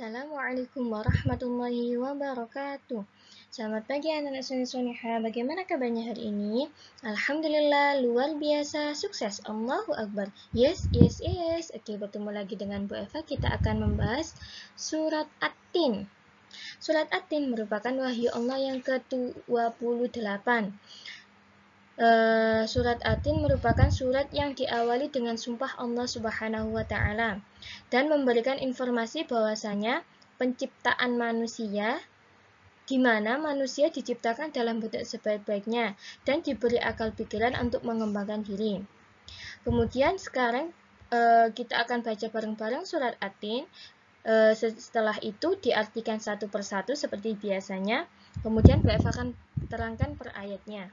Assalamualaikum warahmatullahi wabarakatuh. Selamat pagi anak-anak Sunnah. Bagaimana kabarnya hari ini? Alhamdulillah, luar biasa, sukses. Allahu Akbar. Yes. Oke, bertemu lagi dengan Bu Eva. Kita akan membahas surat At-Tin. Surat At-Tin merupakan wahyu Allah yang ke-28. Surat At-Tin merupakan surat yang diawali dengan sumpah Allah Subhanahu wa Ta'ala dan memberikan informasi bahwasanya penciptaan manusia, di mana manusia diciptakan dalam bentuk sebaik-baiknya dan diberi akal pikiran untuk mengembangkan diri. Kemudian sekarang kita akan baca bareng-bareng surat At-Tin. Setelah itu diartikan satu persatu seperti biasanya. Kemudian Bu Eva akan terangkan per ayatnya.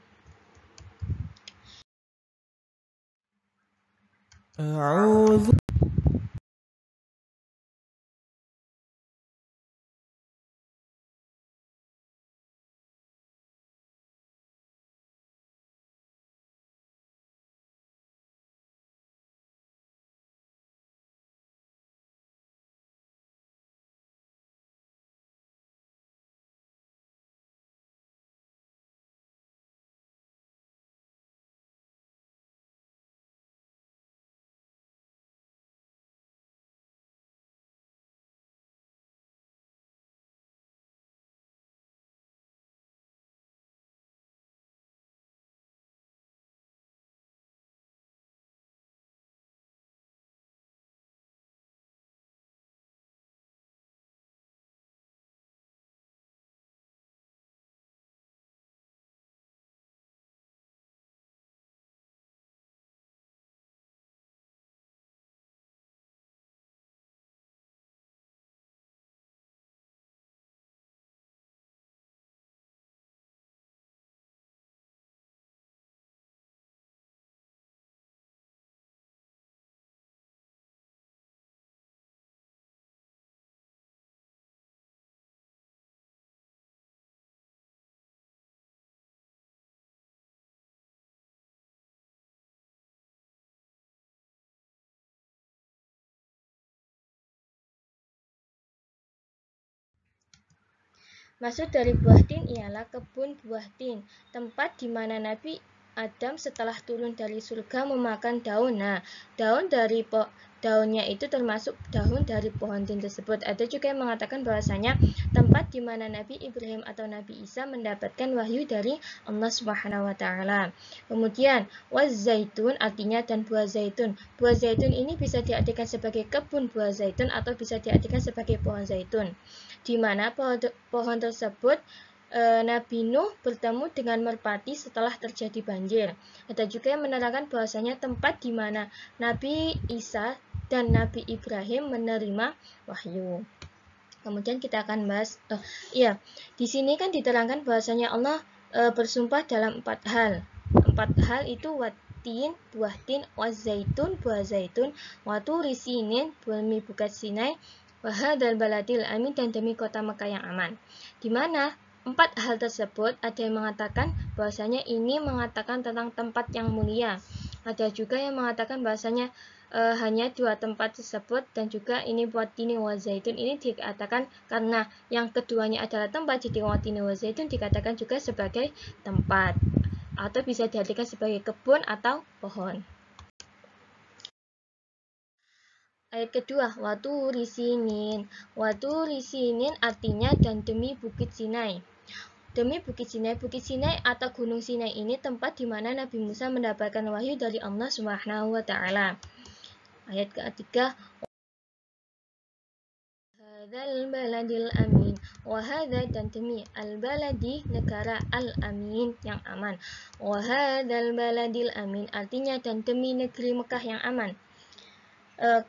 Maksud dari buah tin ialah kebun buah tin, tempat di mana Nabi Adam setelah turun dari surga memakan daun. Nah, daunnya itu termasuk daun dari pohon tin tersebut. Ada juga yang mengatakan bahwasanya tempat di mana Nabi Ibrahim atau Nabi Isa mendapatkan wahyu dari Allah Subhanahu wa Ta'ala. Kemudian wazaitun artinya dan buah zaitun. Buah zaitun ini bisa diartikan sebagai kebun buah zaitun atau bisa diartikan sebagai pohon zaitun, di mana pohon tersebut Nabi Nuh bertemu dengan merpati setelah terjadi banjir. Ada juga yang menerangkan bahwasanya tempat di mana Nabi Isa dan Nabi Ibrahim menerima wahyu. Kemudian kita akan bahas, di sini kan diterangkan bahwasanya Allah bersumpah dalam 4 hal. 4 hal itu watin, buah tin, wazaitun, buah zaitun, waturi sinin, demi bukat Sinai, wahadal baladil amin, dan demi kota Mekah yang aman. Di mana 4 hal tersebut ada yang mengatakan bahwasanya ini mengatakan tentang tempat yang mulia. Ada juga yang mengatakan bahwasanya hanya 2 tempat tersebut, dan juga ini watini wa zaitun ini dikatakan karena yang keduanya adalah tempat, jadi watini wa zaitun dikatakan juga sebagai tempat atau bisa diartikan sebagai kebun atau pohon. Ayat kedua, waturi sinin. Waturi sinin artinya dan demi bukit Sinai. Demi bukit Sinai atau gunung Sinai ini tempat di mana Nabi Musa mendapatkan wahyu dari Allah Subhanahu wa Ta'ala. Ayat ketiga, hadzal baladil amin. Wahada dan demi al-baladi negara al-amin yang aman. Wahadzal baladil amin artinya dan demi negeri Mekah yang aman.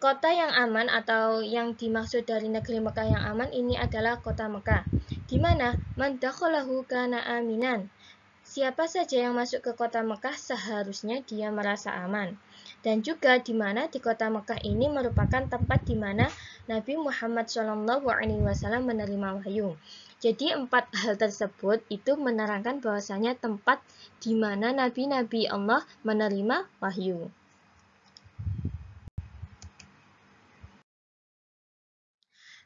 Kota yang aman atau yang dimaksud dari negeri Mekah yang aman ini adalah kota Mekah, di mana man dakhalahu kana aminan. Siapa saja yang masuk ke kota Mekah seharusnya dia merasa aman. Dan juga di mana di kota Mekah ini merupakan tempat di mana Nabi Muhammad SAW menerima wahyu. Jadi 4 hal tersebut itu menerangkan bahwasanya tempat di mana nabi-nabi Allah menerima wahyu.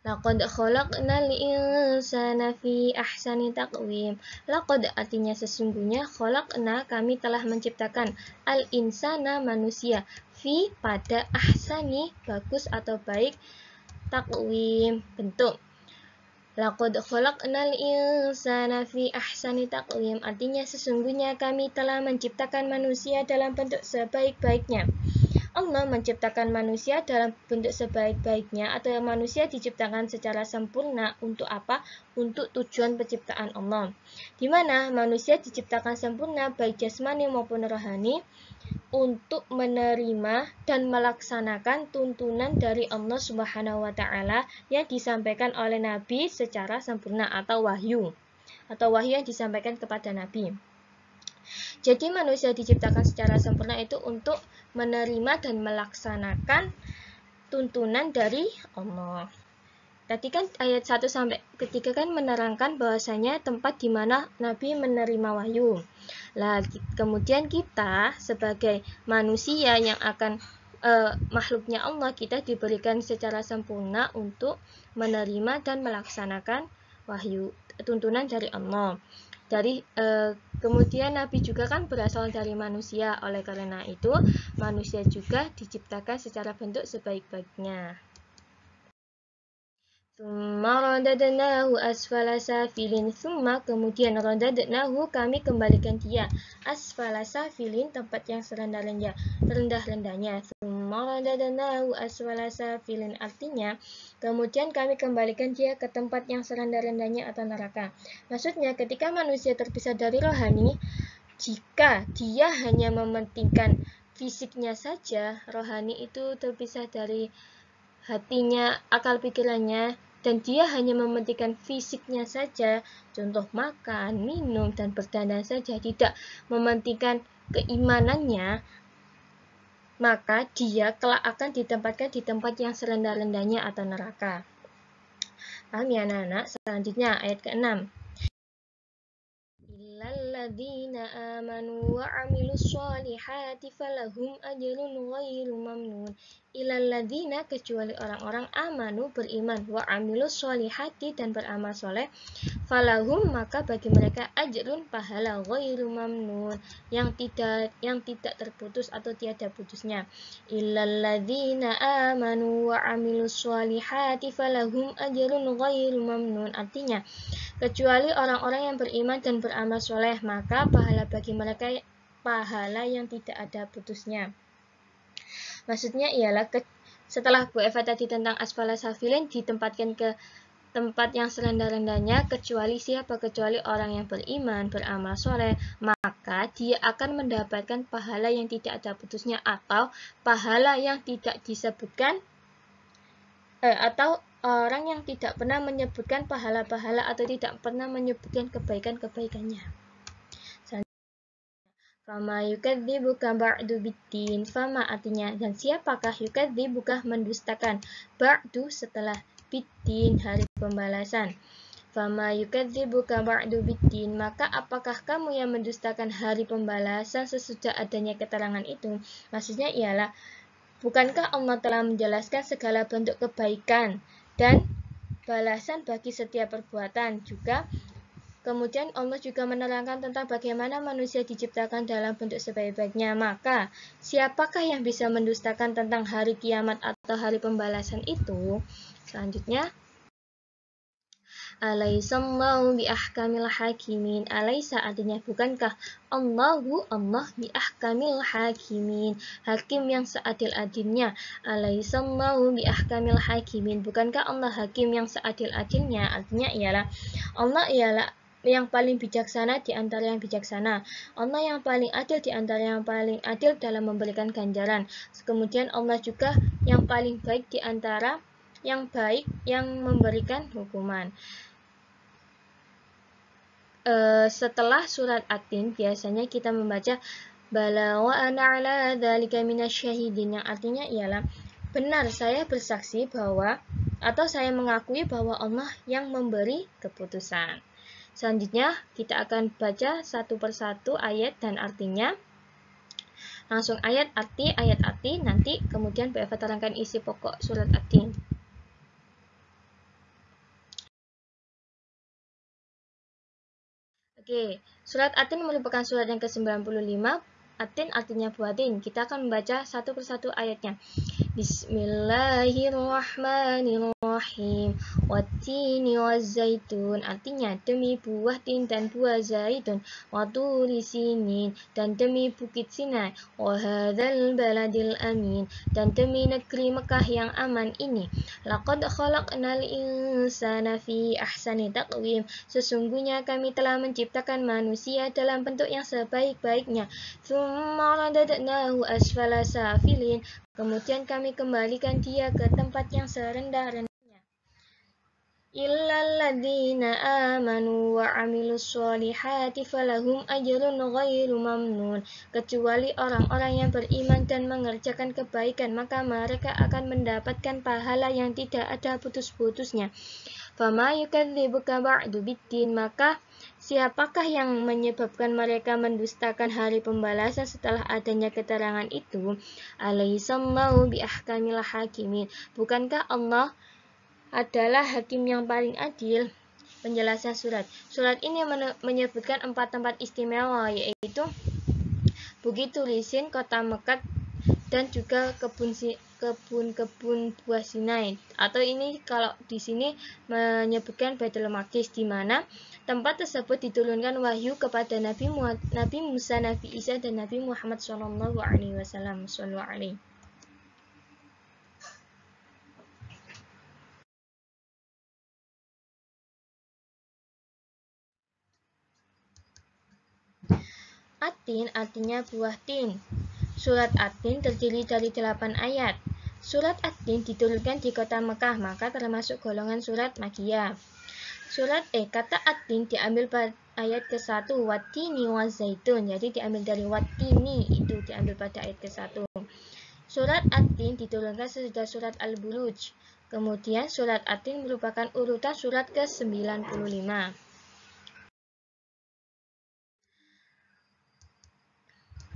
Laqad khalaqnal insana fi ahsani taqwim. Laqad artinya sesungguhnya, khalaqna kami telah menciptakan, al insana manusia, fi pada, ahsani bagus atau baik, taqwim bentuk. Laqad khalaqnal insana fi ahsani taqwim artinya sesungguhnya kami telah menciptakan manusia dalam bentuk sebaik-baiknya. Allah menciptakan manusia dalam bentuk sebaik-baiknya, atau manusia diciptakan secara sempurna untuk apa? Untuk tujuan penciptaan Allah. Di mana manusia diciptakan sempurna baik jasmani maupun rohani untuk menerima dan melaksanakan tuntunan dari Allah Subhanahu wa taala yang disampaikan oleh Nabi secara sempurna atau wahyu yang disampaikan kepada Nabi. Jadi manusia diciptakan secara sempurna itu untuk menerima dan melaksanakan tuntunan dari Allah. Tadi kan ayat 1 sampai 3 kan menerangkan bahwasanya tempat di mana Nabi menerima wahyu. Lah, kemudian kita sebagai manusia yang akan makhluknya Allah, kita diberikan secara sempurna untuk menerima dan melaksanakan wahyu, tuntunan dari Allah. Kemudian Nabi juga kan berasal dari manusia, oleh karena itu manusia juga diciptakan secara bentuk sebaik-baiknya. Tsumma radadnahu asfala safilin. Tsumma kemudian radadnahu kami kembalikan dia asfala safilin tempat yang serendah-rendahnya. Tsumma radadnahu asfala safilin artinya kemudian kami kembalikan dia ke tempat yang serendah-rendahnya atau neraka. Maksudnya ketika manusia terpisah dari rohani, jika dia hanya mementingkan fisiknya saja, rohani itu terpisah dari hatinya, akal pikirannya, dan dia hanya mementingkan fisiknya saja, contoh makan, minum, dan berdandan saja, tidak mementingkan keimanannya, maka dia kelak akan ditempatkan di tempat yang serendah-rendahnya atau neraka. Paham ya anak-anak? Selanjutnya ayat ke-6. Illalladzina amanu wa amilus solihati falahum ajrun ghairu mamnun. Illalladzina kecuali orang-orang amanu beriman wa amilus solihati dan beramal soleh, falahum maka bagi mereka ajrun pahala ghairu mamnun yang tidak terputus atau tiada putusnya. Illalladzina amanu wa amilus solihati falahum ajrun ghairu mamnun artinya kecuali orang-orang yang beriman dan beramal soleh, maka pahala bagi mereka pahala yang tidak ada putusnya. Maksudnya ialah setelah Bu Eva tadi tentang asfala safilin ditempatkan ke tempat yang serendah-rendahnya, kecuali siapa? Kecuali orang yang beriman, beramal soleh, maka dia akan mendapatkan pahala yang tidak ada putusnya, atau pahala yang tidak disebutkan, atau orang yang tidak pernah menyebutkan pahala-pahala atau tidak pernah menyebutkan kebaikan-kebaikannya. Fama yukadzibuka ba'du biddin. Fama artinya dan siapakah yukadzibuka mendustakan ba'du setelah biddin hari pembalasan. Fama yukadzibuka ba'du biddin, maka apakah kamu yang mendustakan hari pembalasan sesudah adanya keterangan itu? Maksudnya ialah bukankah Allah telah menjelaskan segala bentuk kebaikan dan balasan bagi setiap perbuatan juga? Kemudian Allah juga menerangkan tentang bagaimana manusia diciptakan dalam bentuk sebaik-baiknya. Maka siapakah yang bisa mendustakan tentang hari kiamat atau hari pembalasan itu? Selanjutnya, Alaihissallahu biahkamil hakimin. Alaisa artinya bukankah Allah biahkamil hakimin, hakim yang seadil-adilnya. Alaihissallahu biahkamil hakimin, bukankah Allah hakim yang seadil-adilnya? Artinya ialah Allah ialah yang paling bijaksana di antara yang bijaksana. Allah yang paling adil di antara yang paling adil dalam memberikan ganjaran. Kemudian Allah juga yang paling baik di antara yang baik yang memberikan hukuman. Setelah surat At-Tin biasanya kita membaca bala wa ana ala dzalika minasyahidin, yang artinya ialah benar saya bersaksi bahwa atau saya mengakui bahwa Allah yang memberi keputusan. Selanjutnya kita akan baca satu persatu ayat dan artinya. Langsung ayat arti, nanti kemudian Bu Eva terangkan isi pokok surat At-Tin. Oke, surat Atin merupakan surat yang ke-95. Atin artinya buatin. Kita akan membaca satu persatu ayatnya. Bismillahirrahmanirrahim. Wattini wazzaitun, artinya demi buah tin dan buah zaitun. Waturi sinin, dan demi bukit Sinai. Wahadzal baladil amin, dan demi negeri Mekah yang aman ini. Laqad khalaqnal insana fi ahsani taqwim, sesungguhnya kami telah menciptakan manusia dalam bentuk yang sebaik-baiknya. Tsumma radadnahu asfala safilin, kemudian kami kembalikan dia ke tempat yang serendah-rendahnya. Illal ladzina amanu wa amilus solihati falahum ajrun ghairu mamnun, kecuali orang-orang yang beriman dan mengerjakan kebaikan, maka mereka akan mendapatkan pahala yang tidak ada putus-putusnya. Fama yukadzibuka ba'du biddin, maka siapakah yang menyebabkan mereka mendustakan hari pembalasan setelah adanya keterangan itu? Alaihissallahu biahkamil hakimin, bukankah Allah adalah hakim yang paling adil? Penjelasan surat. Surat ini menyebutkan 4 tempat istimewa, yaitu Bukit Turisin, kota Mekah, dan juga kebun-kebun buah Sinai. Atau ini kalau di sini menyebutkan Baitul Maqdis, di mana tempat tersebut diturunkan wahyu kepada Nabi Musa, Nabi Isa, dan Nabi Muhammad SAW. Atin artinya buah tin. Surat Atin terdiri dari 8 ayat. Surat Atin diturunkan di kota Mekah, maka termasuk golongan surat Makkiyah. Kata Atin diambil pada ayat ke-1, Wattini wazaitun. Jadi diambil dari Wattini, itu diambil pada ayat ke-1. Surat Atin diturunkan sesudah surat Al-Buluj. Kemudian surat Atin merupakan urutan surat ke-95.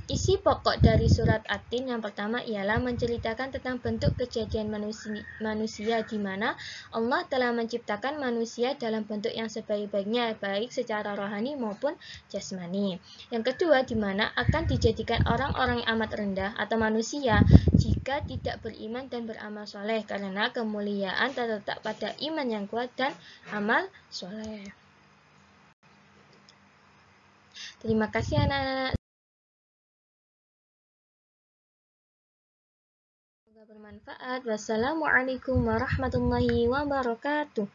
Isi pokok dari surat Atin yang pertama ialah menceritakan tentang bentuk kejadian manusia, di mana Allah telah menciptakan manusia dalam bentuk yang sebaik-baiknya, baik secara rohani maupun jasmani. Yang kedua, di mana akan dijadikan orang-orang yang amat rendah atau manusia jika tidak beriman dan beramal soleh, karena kemuliaan terletak pada iman yang kuat dan amal soleh. Terima kasih anak-anak. Semoga bermanfaat. Wassalamualaikum warahmatullahi wabarakatuh.